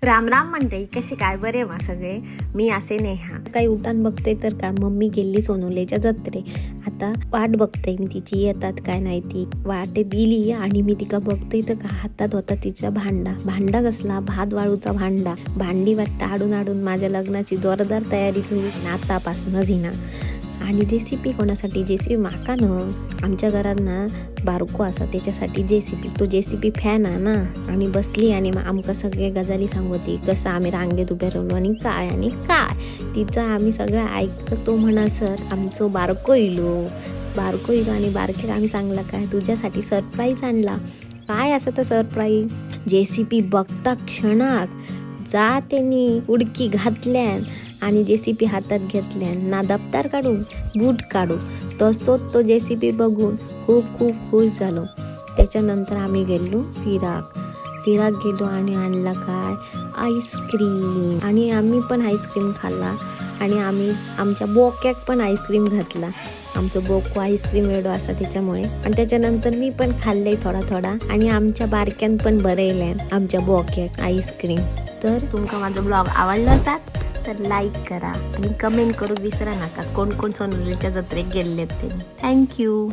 राम राम मंडळी, कशी काय बरे मा सगळे. मी असे नेहा. काही उठान बघते तर का मम्मी गेली सोनवलेच्या जत्रे. आता वाट बघते मी तिची, येतात काय नाही. ती वाट दिली आणि मी तिका बघते तर का हातात होता तिचा भांडा कसला, भात वाळूचा भांडी वाटतं आडून आडून माझ्या लग्नाची जोरदार तयारी सुरू आतापासूनच हिना. आणि JCB कोणासाठी, JCB माका न आमच्या घरात ना बारको असा, त्याच्यासाठी JCB. तो JCB फॅन आहे ना. आणि बसली आणि आमका सगळे गजाली सांगती कसं आम्ही रांगेत उभे राहिलो आणि काय तिचा आम्ही सगळं ऐकतो. तो म्हणा सर आमचं बारको इलो आणि बारकेला आम्ही सांगला काय तुझ्यासाठी सरप्राईज आणला. काय असं तर सरप्राईज. JCB बघता क्षणात जा त्यांनी उडकी घातल्यान आणि JCB हातात घेतल्यान ना दप्तर काढू बूट काढू. तसोच तो JCB बघून खूप खुश झालो. त्याच्यानंतर आम्ही गेलो फिराक गेलो आणि आणला काय आईस्क्रीम. आणि आम्ही पण आईस्क्रीम खाल्ला आणि आम्ही आमच्या बोक्याक पण आईस्क्रीम घातला. आमचं बोको आईस्क्रीम वेडो असा त्याच्यामुळे. आणि त्याच्यानंतर मी पण खाल्लंय थोडा आणि आमच्या बारक्यान पण बरयल्यान आमच्या बोक्याक आईस्क्रीम. तर तुमका माझा ब्लॉग आवडला असात तर लाईक करा आणि कमेंट करू विसरा नका कोण सोनवलेच्या जत्रेक गेलेत ते. थँक्यू.